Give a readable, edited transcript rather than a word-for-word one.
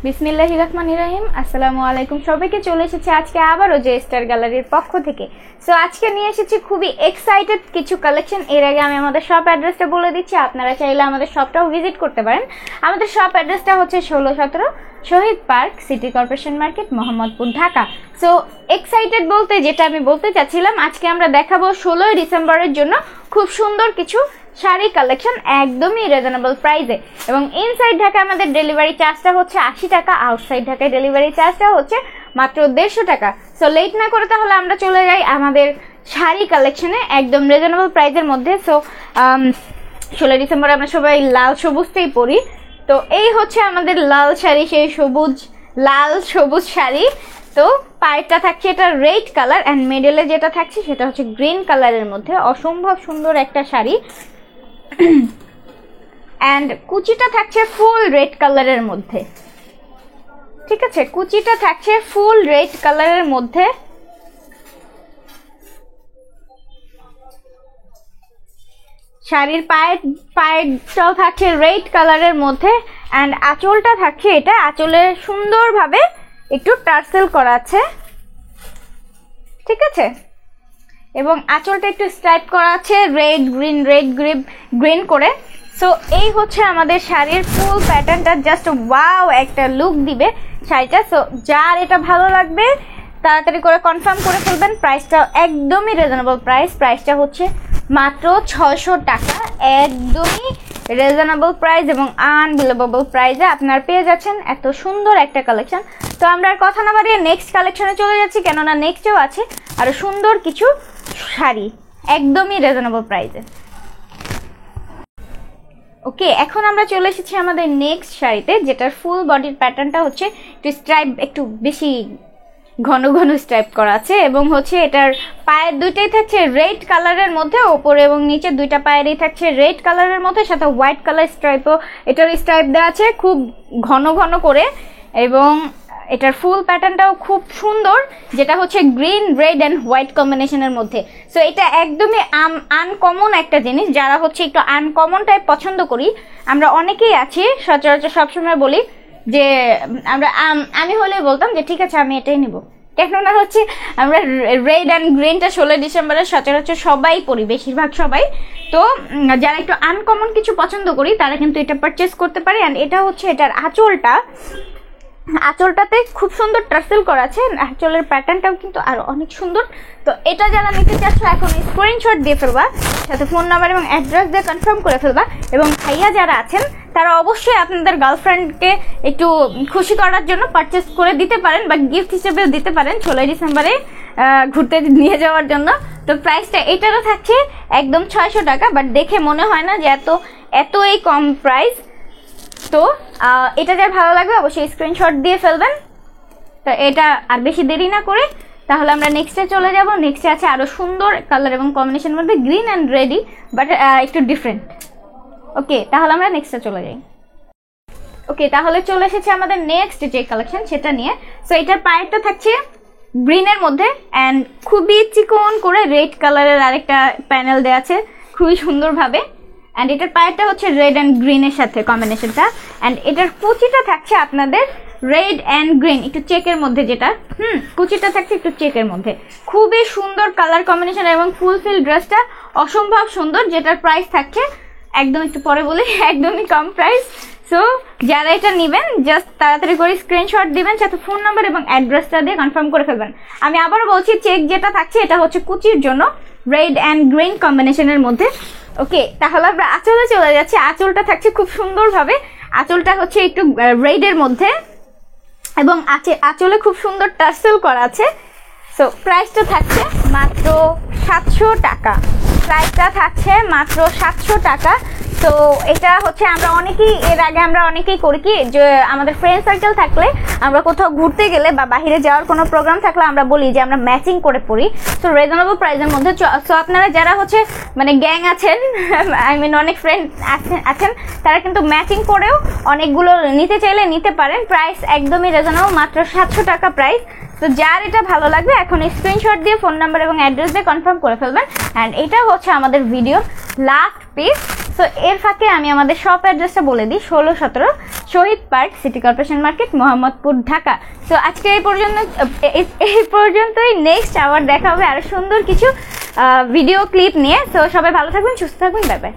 বিসমিল্লাহির রহমানির রহিম। আসসালামু আলাইকুম সবাইকে। চলে এসেছি আজকে আবারও জে স্টার গ্যালারির পক্ষ থেকে। সো আজকে নিয়ে এসেছি খুবই এক্সাইটেড কিছু কালেকশন। এর আগে আমি আমাদের শপ অ্যাড্রেসটা বলে দিচ্ছি, আপনারা চাইলে আমাদের শপটাও ভিজিট করতে পারেন। আমাদের শপ অ্যাড্রেসটা হচ্ছে 16-17 Shahid Park, city corporation market, Mohammadpur, Dhaka. So excited বলতে যেটা আমি বলতে চাচ্ছিলাম, আজকে আমরা দেখাবো 16 ডিসেম্বরের জন্য খুব সুন্দর কিছু শাড়ি কালেকশন একদমই রিজনেবল প্রাইসে। এবং ইনসাইড ঢাকা আমাদের ডেলিভারি চার্জটা হচ্ছে 80 টাকা, আউটসাইড ঢাকায় ডেলিভারি চার্জটা হচ্ছে মাত্র 150 টাকা। সো লেট না করে তাহলে আমরা চলে যাই আমাদের শাড়ি কালেকশনে একদম রিজনেবল প্রাইসের মধ্যে। সো 16 ডিসেম্বর আমরা সবাই লাল সবুজটাই পরি। তো এই হচ্ছে আমাদের লাল শাড়ি, সেই লাল সবুজ শাড়ি। তো পায়েরটা থাকছে এটা রেড কালার অ্যান্ড মিডলে যেটা থাকছে সেটা হচ্ছে গ্রিন কালারের মধ্যে। অসম্ভব সুন্দর একটা শাড়ি। অ্যান্ড কুচিটা থাকছে ফুল রেড কালারের মধ্যে। ঠিক আছে, কুচিটা থাকছে ফুল রেড কালারের মধ্যে। শাড়ির পায়েরটাও থাকছে রেড কালারের মধ্যে। অ্যান্ড আঁচলটা থাকছে এটা, আঁচলে সুন্দরভাবে একটু টার্সেল করা আছে। ঠিক আছে, এবং আঁচলটা একটু স্ট্রাইপ করা আছে রেড গ্রিন করে। সো এই হচ্ছে আমাদের শাড়ির ফুল প্যাটার্নটা। জাস্ট ওয়াও একটা লুক দিবে শাড়িটা। সো যার এটা ভালো লাগবে তাড়াতাড়ি করে কনফার্ম করে ফেলবেন। প্রাইসটা একদমই রিজনেবল প্রাইসটা হচ্ছে মাত্র 600 টাকা। একদমই রিজনেবল প্রাইস এবং আনবিলিভেবল প্রাইসে আপনারা পেয়ে যাচ্ছেন এত সুন্দর একটা কালেকশন। তো আমরা আর কথা না বাড়িয়ে নেক্সট কালেকশনে চলে যাচ্ছি, কেননা নেক্সটেও আছে আরো সুন্দর কিছু শাড়ি একদমই রিজনেবল প্রাইসে। ওকে, এখন আমরা চলে এসেছি আমাদের নেক্সট শাড়িতে, যেটার ফুল বডির প্যাটার্নটা হচ্ছে একটু স্ট্রাইপ, একটু বেশি ঘন ঘন স্ট্রাইপ করা আছে। এবং হচ্ছে এটার পায়ের দুইটাই থাকছে রেড কালারের মধ্যে, ওপরে এবং নিচে দুইটা পায়েরই থাকছে রেড কালারের মধ্যে, সাথে হোয়াইট কালার স্ট্রাইপও এটার স্ট্রাইপ দেওয়া আছে খুব ঘন ঘন করে। এবং এটার ফুল প্যাটার্নটাও খুব সুন্দর, যেটা হচ্ছে গ্রিন রেড অ্যান্ড হোয়াইট কম্বিনেশনের মধ্যে। সো এটা একদমই আনকমন একটা জিনিস। যারা হচ্ছে একটু আনকমন টাইপ পছন্দ করি, আমরা অনেকেই আছি, সচরাচর সবসময় বলি যে আমি হলে বলতাম যে ঠিক আছে আমি এটাই নিব, কেননা হচ্ছে আমরা রেড অ্যান্ড গ্রিনটা 16 ডিসেম্বরে সচরাচর সবাই পরি, বেশিরভাগ সবাই। তো যারা একটু আনকমন কিছু পছন্দ করি তারা কিন্তু এটা পারচেস করতে পারে। অ্যান্ড এটা হচ্ছে এটার আঁচলটাতে খুব সুন্দর টার্সেল করা আছে। আঁচলের প্যাটার্নটাও কিন্তু আরো অনেক সুন্দর। তো এটা যারা নিতে চাচ্ছ এখন স্ক্রিনশট দিয়ে ফেলবা, সাথে ফোন নাম্বার এবং অ্যাড্রেস দিয়ে কনফার্ম করে ফেলবা। এবং ভাইয়া যারা আছেন তারা অবশ্যই আপনাদের গার্লফ্রেন্ডকে একটু খুশি করার জন্য পারচেস করে দিতে পারেন বা গিফট হিসেবেও দিতে পারেন 16 ডিসেম্বরে ঘুরতে নিয়ে যাওয়ার জন্য। তো প্রাইসটা এটারও থাকছে একদম 600 টাকা। বাট দেখে মনে হয় না যে এতই কম প্রাইস। তো এটা যার ভালো লাগবে অবশ্যই স্ক্রিনশট দিয়ে ফেলবেন। তো এটা আর বেশি দেরি না করে তাহলে আমরা নেক্সটে চলে যাব। নেক্সটে আছে আরো সুন্দর কালার এবং কম্বিনেশনের মধ্যে গ্রিন অ্যান্ড রেডি, বাট একটু ডিফারেন্ট। ওকে, তাহলে আমরা নেক্সটে চলে যাই। ওকে, তাহলে চলে এসেছে আমাদের নেক্সট যে কালেকশন সেটা নিয়ে। সো এটার পায়েরটা থাকছে গ্রিনের মধ্যে অ্যান্ড খুবই চিকন করে রেড কালারের আরেকটা প্যানেল দেওয়া আছে খুবই সুন্দরভাবে। অ্যান্ড এটার পায়েরটা হচ্ছে রেড অ্যান্ড গ্রিনের সাথে কম্বিনেশনটা। অ্যান্ড এটার কুচিটা থাকছে আপনাদের রেড অ্যান্ড গ্রিন একটু চেকের মধ্যে, যেটা কুচিটা থাকছে একটু চেকের মধ্যে। খুবই সুন্দর কালার কম্বিনেশন এবং ফুলফিল ড্রেসটা অসম্ভব সুন্দর, যেটার প্রাইস থাকছে একদম একটু পরে বলি একদমই কম প্রাইস। সো যারা এটা নেবেন জাস্ট তাড়াতাড়ি করে স্ক্রিনশট দিবেন, সাথে ফোন নাম্বার এবং অ্যাড্রেসটা দিয়ে কনফার্ম করে ফেলবেন। আমি আবারও বলছি, চেক যেটা থাকছে এটা হচ্ছে কুচির জন্য রেড অ্যান্ড গ্রিন কম্বিনেশনের মধ্যে। ওকে, তাহলে আমরা আঁচলে চলে যাচ্ছি। আঁচলটা থাকছে খুব সুন্দরভাবে, আঁচলটা হচ্ছে একটু রেডের মধ্যে এবং আঁচলে খুব সুন্দর টার্সেল করা আছে। সো প্রাইসটা থাকছে মাত্র 700 টাকা। প্রাইসটা থাকছে মাত্র 700 টাকা। তো এটা হচ্ছে আমরা অনেকেই করি কি, যে আমাদের ফ্রেন্ড সার্কেল থাকলে আমরা কোথাও ঘুরতে গেলে বা বাইরে যাওয়ার কোনো প্রোগ্রাম থাকলে আমরা বলি যে আমরা ম্যাচিং করে পড়ি। তো রিজনেবল প্রাইসের মধ্যে। সো আপনারা যারা হচ্ছে মানে গ্যাং আছেন, অনেক ফ্রেন্ড আছেন, তারা কিন্তু ম্যাচিং করেও অনেকগুলো নিতে চাইলে নিতে পারেন। প্রাইস একদমই রিজনেবল, মাত্র 700 টাকা প্রাইস। তো যার এটা ভালো লাগবে এখন স্ক্রিনশট দিয়ে ফোন নাম্বার এবং অ্যাড্রেস দিয়ে কনফার্ম করে ফেলবেন। অ্যান্ড এটা হচ্ছে আমাদের ভিডিওর লাস্ট পিস। সো এর ফাঁকে আমি আমাদের শপ অ্যাড্রেসটা বলে দিই, 16-17 Shahid Park, city corporation market, Mohammadpur, Dhaka. So আজকে এই পর্যন্তই। নেক্সট আবার দেখা হবে আরো সুন্দর কিছু ভিডিও ক্লিপ নিয়ে। সো সবাই ভালো থাকবেন, সুস্থ থাকবেন, বাই বাই।